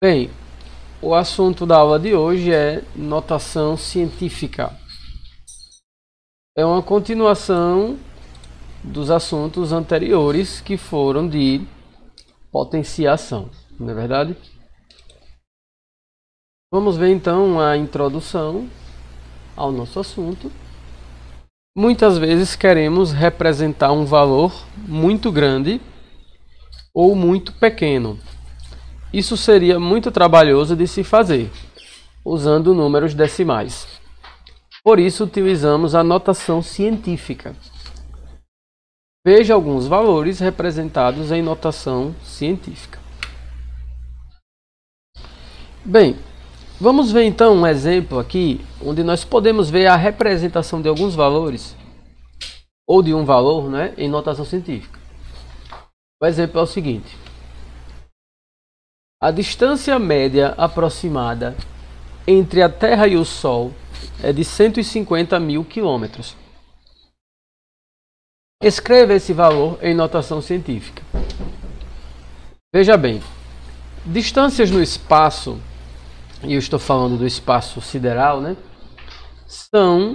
Bem, o assunto da aula de hoje é notação científica. É uma continuação dos assuntos anteriores que foram de potenciação, não é verdade? Vamos ver então a introdução ao nosso assunto. Muitas vezes queremos representar um valor muito grande ou muito pequeno. Isso seria muito trabalhoso de se fazer, usando números decimais. Por isso, utilizamos a notação científica. Veja alguns valores representados em notação científica. Bem, vamos ver então um exemplo aqui, onde nós podemos ver a representação de alguns valores, ou de um valor, né, em notação científica. O exemplo é o seguinte. A distância média aproximada entre a Terra e o Sol é de 150 mil quilômetros. Escreva esse valor em notação científica. Veja bem, distâncias no espaço, e eu estou falando do espaço sideral, né, são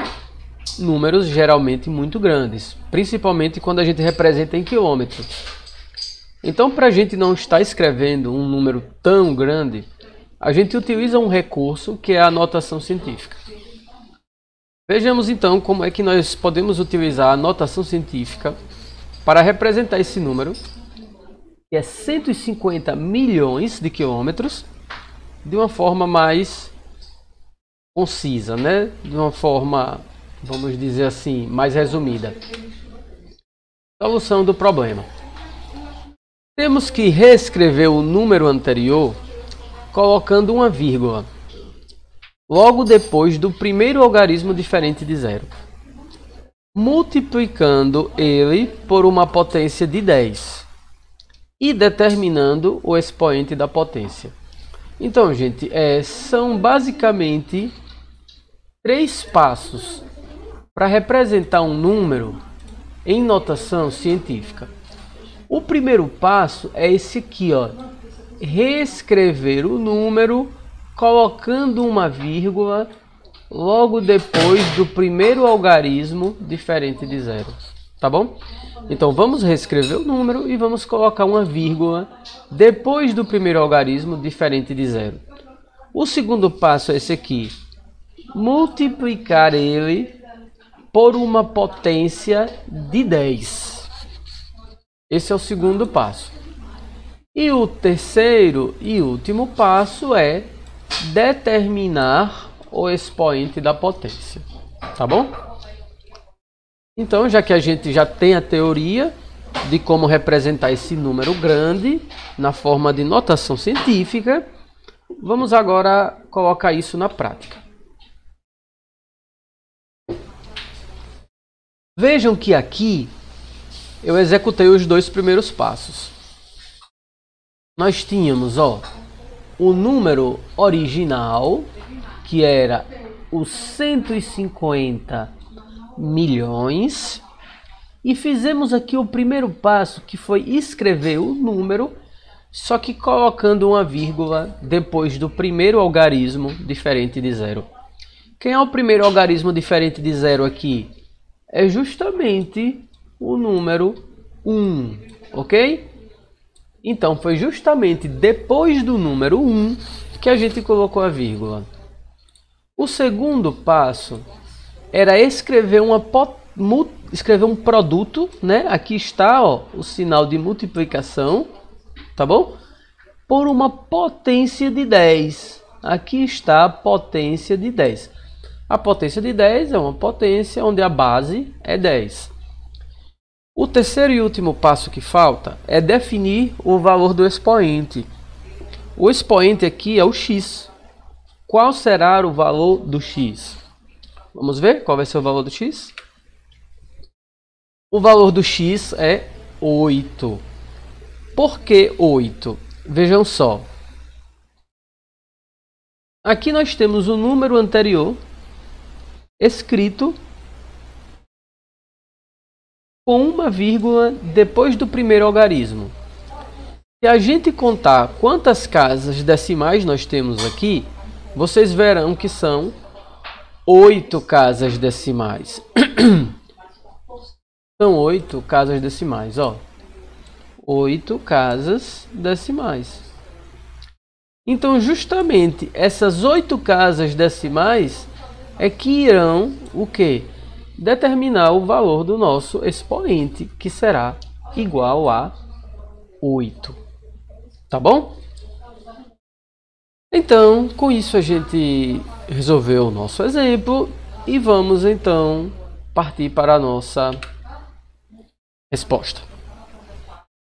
números geralmente muito grandes, principalmente quando a gente representa em quilômetros. Então, para a gente não estar escrevendo um número tão grande, a gente utiliza um recurso que é a notação científica. Vejamos então como é que nós podemos utilizar a notação científica para representar esse número, que é 150 milhões de quilômetros, de uma forma mais concisa, né? De uma forma, vamos dizer assim, mais resumida. Solução do problema. Temos que reescrever o número anterior colocando uma vírgula logo depois do primeiro algarismo diferente de zero, multiplicando ele por uma potência de 10 e determinando o expoente da potência. Então, gente, são basicamente 3 passos para representar um número em notação científica. O primeiro passo é esse aqui, ó, reescrever o número colocando uma vírgula logo depois do primeiro algarismo diferente de zero, tá bom? Então vamos reescrever o número e vamos colocar uma vírgula depois do primeiro algarismo diferente de zero. O segundo passo é esse aqui, multiplicar ele por uma potência de 10. Esse é o segundo passo. E o terceiro e último passo é determinar o expoente da potência. Tá bom? Então, já que a gente já tem a teoria de como representar esse número grande na forma de notação científica, vamos agora colocar isso na prática. Vejam que aqui eu executei os 2 primeiros passos. Nós tínhamos, ó, o número original, que era os 150 milhões, e fizemos aqui o primeiro passo, que foi escrever o número, só que colocando uma vírgula depois do primeiro algarismo diferente de zero. Quem é o primeiro algarismo diferente de zero aqui? É justamente o número 1, ok? Então, foi justamente depois do número 1 que a gente colocou a vírgula. O segundo passo era escrever um produto, né? Aqui está, ó, o sinal de multiplicação, tá bom? Por uma potência de 10. Aqui está a potência de 10. A potência de 10 é uma potência onde a base é 10. O terceiro e último passo que falta é definir o valor do expoente. O expoente aqui é o x. Qual será o valor do x? Vamos ver qual vai ser o valor do x? O valor do x é 8. Por que 8? Vejam só. Aqui nós temos o número anterior escrito com uma vírgula depois do primeiro algarismo. Se a gente contar quantas casas decimais nós temos aqui, vocês verão que são 8 casas decimais. São 8 casas decimais, ó. 8 casas decimais. Então, justamente essas 8 casas decimais é que irão o quê? Determinar o valor do nosso expoente, que será igual a 8. Tá bom? Então, com isso a gente resolveu o nosso exemplo e vamos então partir para a nossa resposta.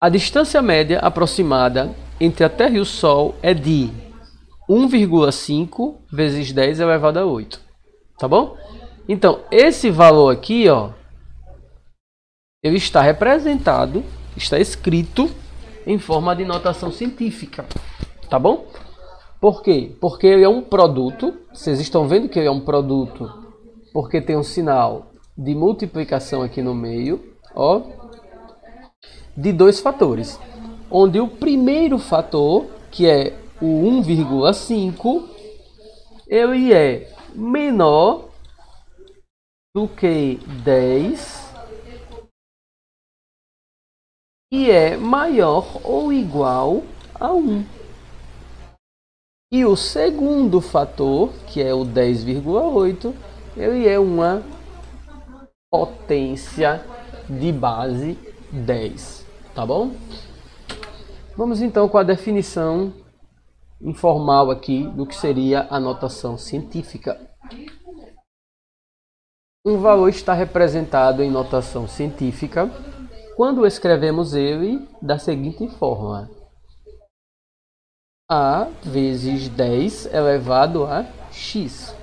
A distância média aproximada entre a Terra e o Sol é de 1,5 vezes 10 elevado a 8. Tá bom? Então, esse valor aqui, ó, ele está representado, está escrito em forma de notação científica. Tá bom? Por quê? Porque ele é um produto. Vocês estão vendo que ele é um produto porque tem um sinal de multiplicação aqui no meio, ó, de 2 fatores. Onde o primeiro fator, que é o 1,5, ele é menor do que 10 e é maior ou igual a 1. E o segundo fator, que é o 10,8, ele é uma potência de base 10. Tá bom? Vamos então com a definição informal aqui do que seria a notação científica. Um valor está representado em notação científica quando escrevemos ele da seguinte forma: A vezes 10 elevado a x,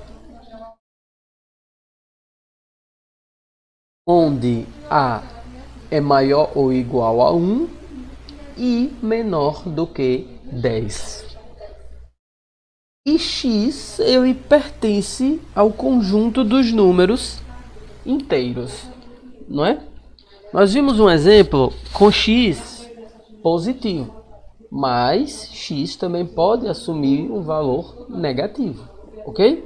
onde A é maior ou igual a 1 e menor do que 10. E x ele pertence ao conjunto dos números inteiros, não é? Nós vimos um exemplo com x positivo, mas x também pode assumir um valor negativo, ok?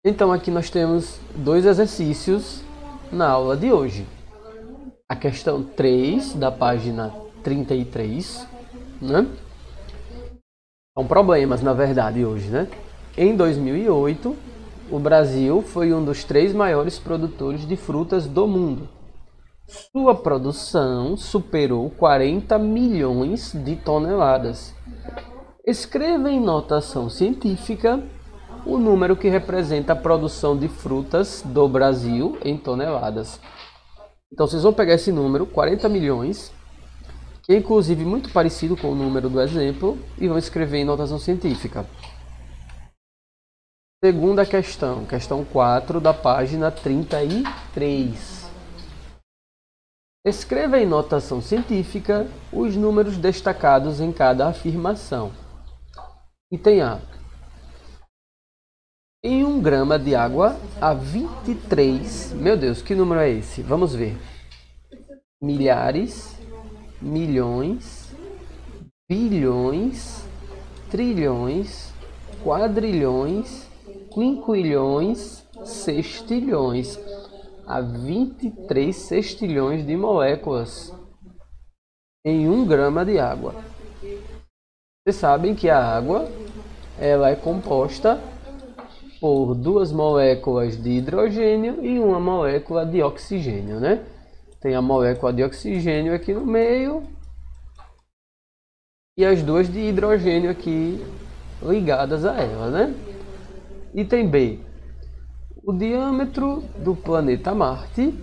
Então aqui nós temos 2 exercícios na aula de hoje. A questão 3 da página 33, né? São problemas, na verdade, hoje, né? Em 2008, o Brasil foi um dos 3 maiores produtores de frutas do mundo. Sua produção superou 40 milhões de toneladas. Escreva em notação científica o número que representa a produção de frutas do Brasil em toneladas. Então, vocês vão pegar esse número, 40 milhões, que é inclusive muito parecido com o número do exemplo, e vão escrever em notação científica. Segunda questão, questão 4 da página 33. Escreva em notação científica os números destacados em cada afirmação. Item A. Em 1 grama de água há 23... Meu Deus, que número é esse? Vamos ver. Milhares, milhões, bilhões, trilhões, quadrilhões, quinquilhões, sextilhões. Há 23 sextilhões de moléculas em 1 grama de água. Vocês sabem que a água ela é composta por 2 moléculas de hidrogênio e 1 molécula de oxigênio, né? Tem a molécula de oxigênio aqui no meio e as 2 de hidrogênio aqui ligadas a ela, né? Item B. O diâmetro do planeta Marte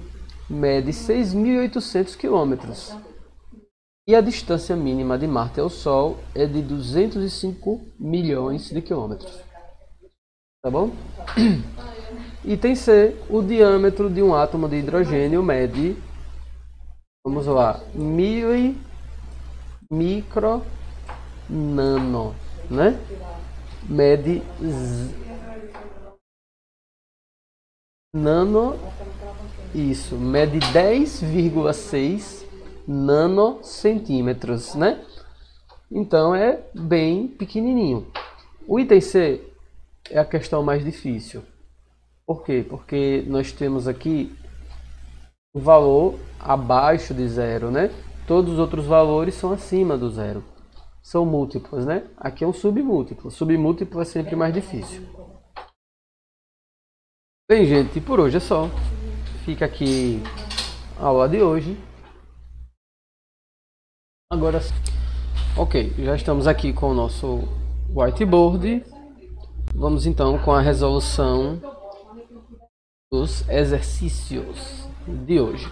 mede 6.800 km e a distância mínima de Marte ao Sol é de 205 milhões de quilômetros. Tá bom? Item C. O diâmetro de um átomo de hidrogênio mede, vamos lá, mili, micro, nano, né? Mede nano, isso, mede 10,6 nanocentímetros, né? Então é bem pequenininho. O item C é a questão mais difícil. Por quê? Porque nós temos aqui o valor abaixo de zero, né? Todos os outros valores são acima do zero. São múltiplos, né? Aqui é um submúltiplo. Submúltiplo é sempre mais difícil. Bem, gente, por hoje é só. Fica aqui a aula de hoje. Agora, ok, já estamos aqui com o nosso whiteboard. Vamos então com a resolução dos exercícios de hoje.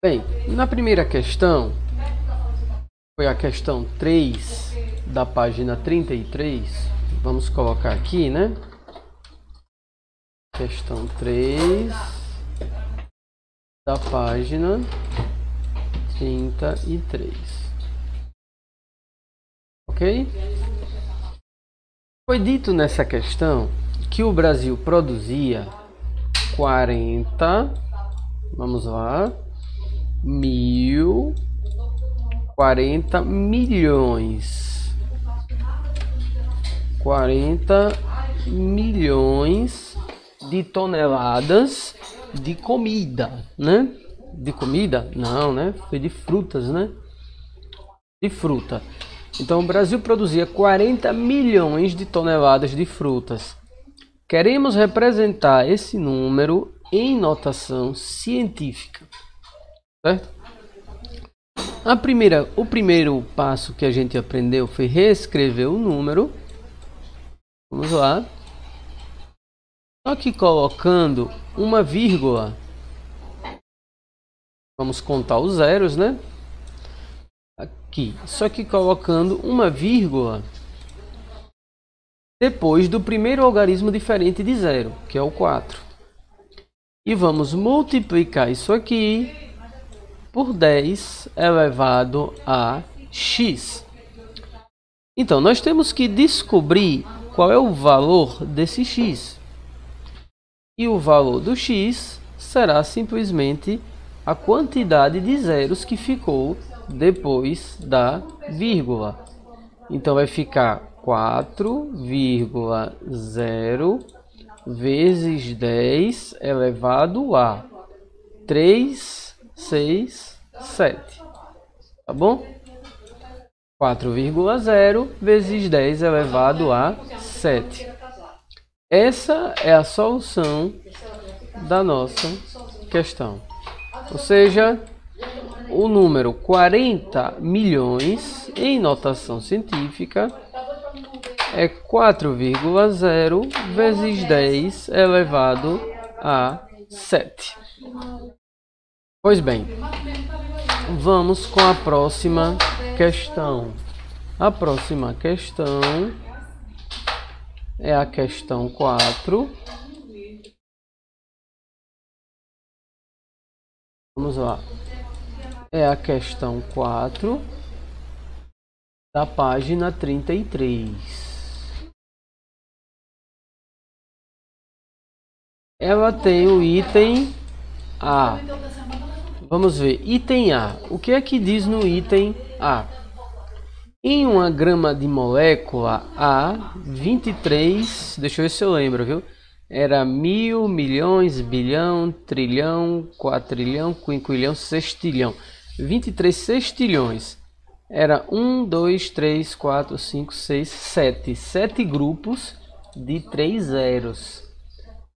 Bem, na primeira questão, foi a questão 3 da página 33. Vamos colocar aqui, né? Questão 3 da página 33. Ok? Foi dito nessa questão que o Brasil produzia 40 milhões. 40 milhões de toneladas de comida, né? De comida? Não, né? Foi de frutas, né? De fruta. Então o Brasil produzia 40 milhões de toneladas de frutas. Queremos representar esse número em notação científica, certo? O primeiro passo que a gente aprendeu foi reescrever o número. Vamos lá. Só que colocando uma vírgula. Vamos contar os zeros, né? Aqui. Só que colocando uma vírgula depois do primeiro algarismo diferente de zero, que é o 4. E vamos multiplicar isso aqui por 10 elevado a x. Então, nós temos que descobrir qual é o valor desse x. E o valor do x será simplesmente a quantidade de zeros que ficou depois da vírgula. Então, vai ficar 4,0 vezes 10 elevado a 367. Tá bom? 4,0 vezes 10 elevado a 7. Essa é a solução da nossa questão. Ou seja, o número 40 milhões em notação científica é 4,0 vezes 10 elevado a 7. Pois bem, vamos com a próxima questão. A próxima questão é a questão 4. Vamos lá. É a questão 4 da página 33. Ela tem o item A. Vamos ver. Item A. O que é que diz no item A? Em uma grama de molécula há 23... Deixa eu ver se eu lembro, viu? Era 1000, milhões, bilhão, trilhão, quatrilhão, quinquilhão, sextilhão. 23 sextilhões. Era 1, 2, 3, 4, 5, 6, 7. 7 grupos de 3 zeros,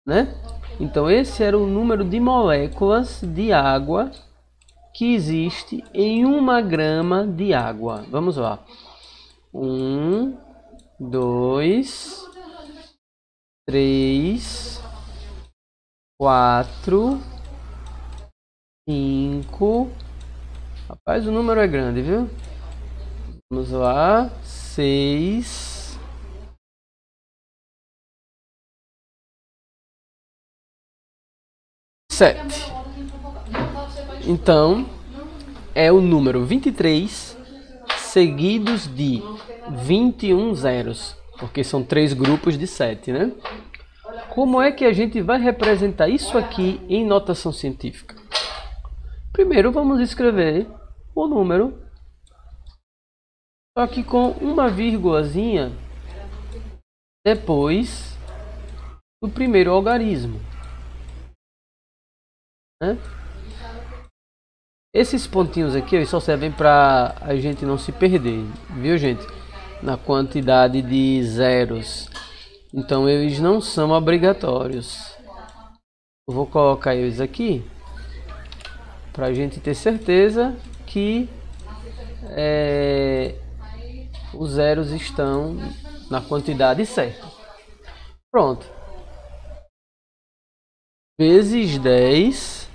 né? Então esse era o número de moléculas de água que existe em uma grama de água. Vamos lá. 1, 2, 3, 4, 5. Rapaz, o número é grande, viu? Vamos lá. 6. 7. Então, é o número 23 seguidos de 21 zeros, porque são 3 grupos de 7, né? Como é que a gente vai representar isso aqui em notação científica? Primeiro vamos escrever o número, só que com uma vírgulazinha depois do primeiro algarismo, né? Esses pontinhos aqui só servem para a gente não se perder, viu, gente? Na quantidade de zeros. Então eles não são obrigatórios. Eu vou colocar eles aqui para a gente ter certeza que os zeros estão na quantidade certa. Pronto. Vezes 10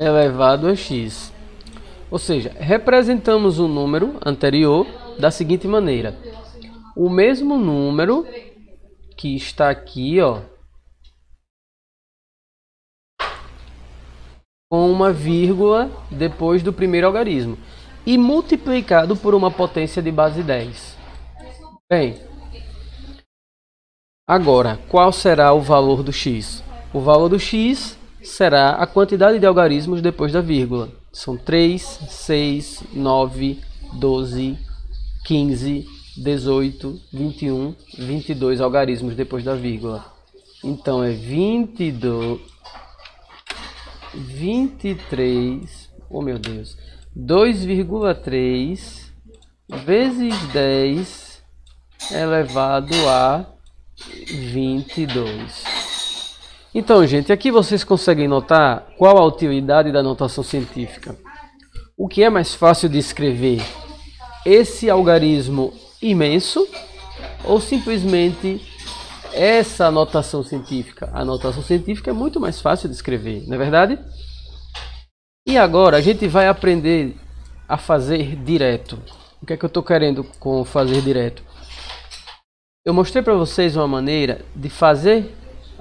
elevado a x. Ou seja, representamos o número anterior da seguinte maneira. O mesmo número que está aqui, ó, com uma vírgula depois do primeiro algarismo e multiplicado por uma potência de base 10. Bem, agora, qual será o valor do x? O valor do x será a quantidade de algarismos depois da vírgula. São 3, 6, 9, 12, 15, 18, 21, 22 algarismos depois da vírgula. Então é 22, 23, oh meu Deus, 2,3 vezes 10 elevado a 22. Então, gente, aqui vocês conseguem notar qual a utilidade da notação científica. O que é mais fácil de escrever? Esse algarismo imenso ou simplesmente essa notação científica? A notação científica é muito mais fácil de escrever, não é verdade? E agora a gente vai aprender a fazer direto. O que é que eu estou querendo com fazer direto? Eu mostrei para vocês uma maneira de fazer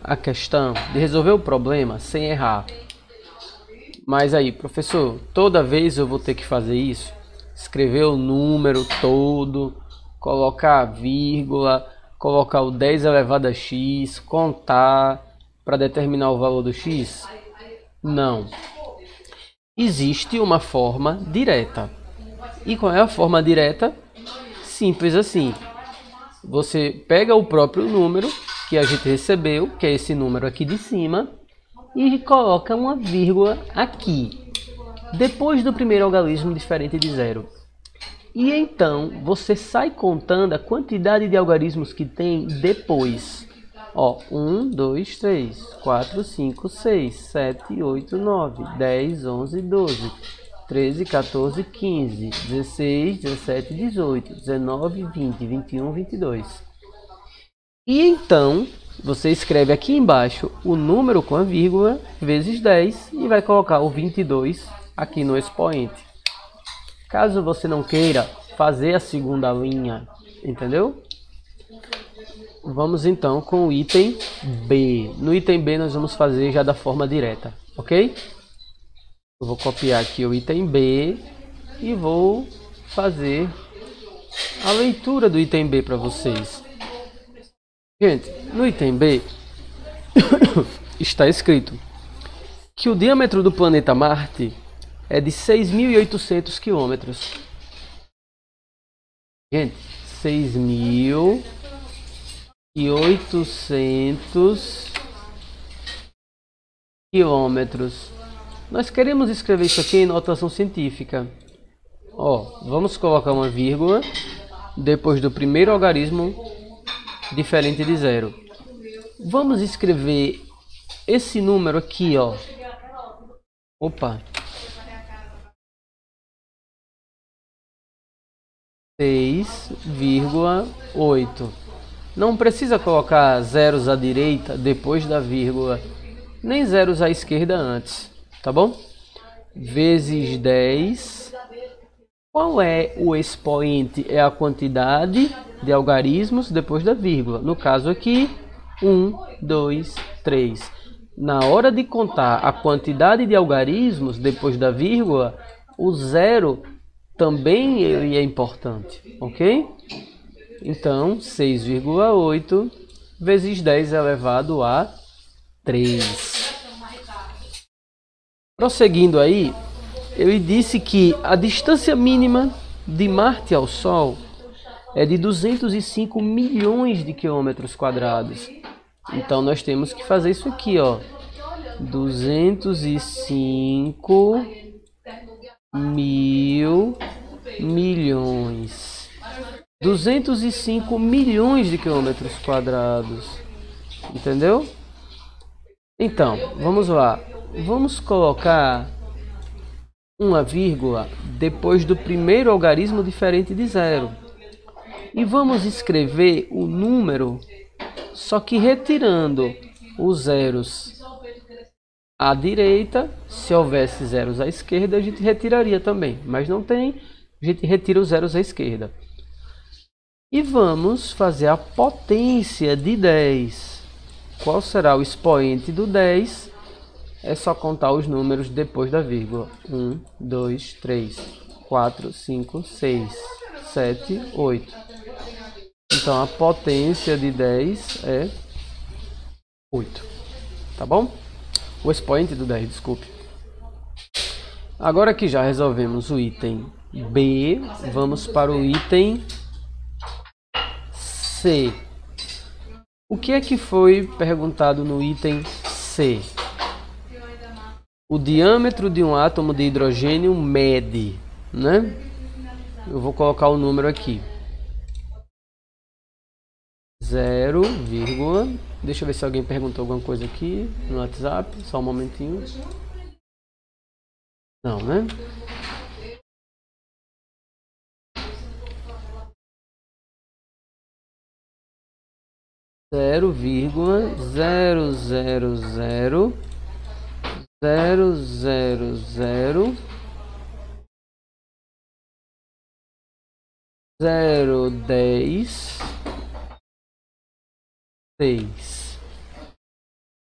a questão, de resolver o problema sem errar. Mas aí, professor, toda vez eu vou ter que fazer isso? Escrever o número todo, colocar a vírgula, colocar o 10 elevado a x, contar para determinar o valor do x? Não. Existe uma forma direta. E qual é a forma direta? Simples assim. Você pega o próprio número que a gente recebeu, que é esse número aqui de cima, e coloca uma vírgula aqui, depois do primeiro algarismo diferente de zero. E então você sai contando a quantidade de algarismos que tem depois. Ó, 1, 2, 3, 4, 5, 6, 7, 8, 9, 10, 11, 12, 13, 14, 15, 16, 17, 18, 19, 20, 21, 22. E então, você escreve aqui embaixo o número com a vírgula vezes 10 e vai colocar o 22 aqui no expoente. Caso você não queira fazer a segunda linha, entendeu? Vamos então com o item B. No item B nós vamos fazer já da forma direta, ok? Eu vou copiar aqui o item B e vou fazer a leitura do item B para vocês. Gente, no item B está escrito que o diâmetro do planeta Marte é de 6.800 quilômetros. Gente, 6.800 quilômetros. Nós queremos escrever isso aqui em notação científica. Ó, vamos colocar uma vírgula depois do primeiro algarismo diferente de zero. Vamos escrever esse número aqui, ó. Opa. 6,8. Não precisa colocar zeros à direita depois da vírgula, nem zeros à esquerda antes, tá bom? Vezes 10. Qual é o expoente? É a quantidade de algarismos depois da vírgula. No caso aqui, 1, 2, 3. Na hora de contar a quantidade de algarismos depois da vírgula, o zero também ele é importante, ok? Então, 6,8 vezes 10 elevado a 3. Prosseguindo aí, Eu disse que a distância mínima de Marte ao Sol é de 205 milhões de quilômetros quadrados. Então nós temos que fazer isso aqui, ó. 205 mil milhões. 205 milhões de quilômetros quadrados. Entendeu? Então, vamos lá. Vamos colocar uma vírgula depois do primeiro algarismo diferente de zero. E vamos escrever o número, só que retirando os zeros à direita. Se houvesse zeros à esquerda, a gente retiraria também. Mas não tem, a gente retira os zeros à esquerda. E vamos fazer a potência de 10. Qual será o expoente do 10? É só contar os números depois da vírgula. 1, 2, 3, 4, 5, 6, 7, 8. Então a potência de 10 é 8. Tá bom? O expoente do 10, desculpe. Agora que já resolvemos o item B, vamos para o item C. O que é que foi perguntado no item C? O diâmetro de um átomo de hidrogênio mede, né? Eu vou colocar o número aqui. 0, deixa eu ver se alguém perguntou alguma coisa aqui no WhatsApp, só um momentinho. Não, né? Zero vírgula 010 6.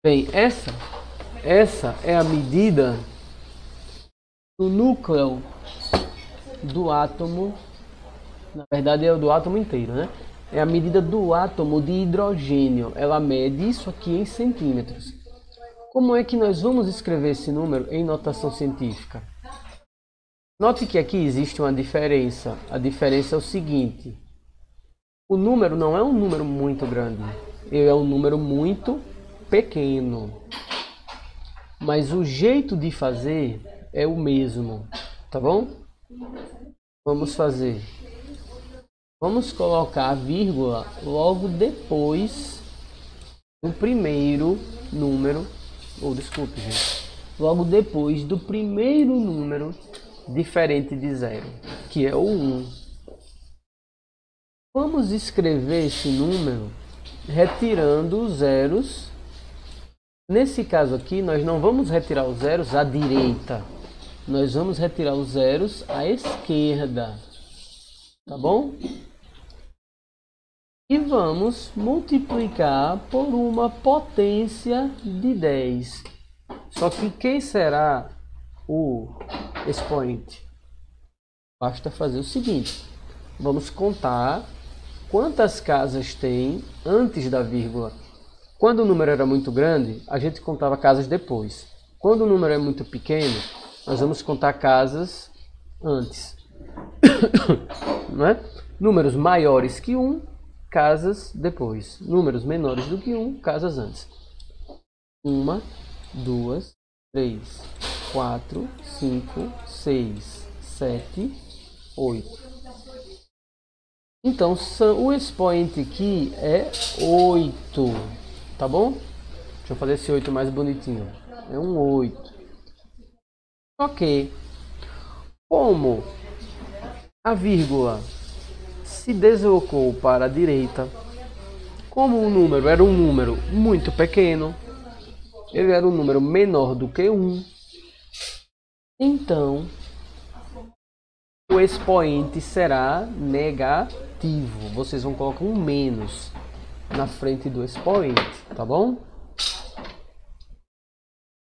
Bem, essa é a medida do núcleo do átomo. Na verdade é do átomo inteiro, né? É a medida do átomo de hidrogênio. Ela mede isso aqui em centímetros. Como é que nós vamos escrever esse número em notação científica? Note que aqui existe uma diferença. A diferença é o seguinte. O número não é um número muito grande. Ele é um número muito pequeno. Mas o jeito de fazer é o mesmo. Tá bom? Vamos fazer. Vamos colocar a vírgula logo depois do primeiro número. Desculpe, gente. Logo depois do primeiro número diferente de zero, que é o 1. Vamos escrever esse número retirando os zeros. Nesse caso aqui, nós não vamos retirar os zeros à direita. Nós vamos retirar os zeros à esquerda. Tá bom? E vamos multiplicar por uma potência de 10. Só que quem será o expoente? Basta fazer o seguinte. Vamos contar quantas casas tem antes da vírgula. Quando o número era muito grande, a gente contava casas depois. Quando o número é muito pequeno, nós vamos contar casas antes. Não é? Números maiores que 1, casas depois. Números menores do que 1, casas antes. 1, 2, 3, 4, 5, 6, 7, 8. Então, o expoente aqui é 8. Tá bom? Deixa eu fazer esse 8 mais bonitinho. É um 8. Ok. Como a vírgula se deslocou para a direita, como o número era um número muito pequeno, ele era um número menor do que 1, então o expoente será negativo. Vocês vão colocar um menos na frente do expoente, tá bom?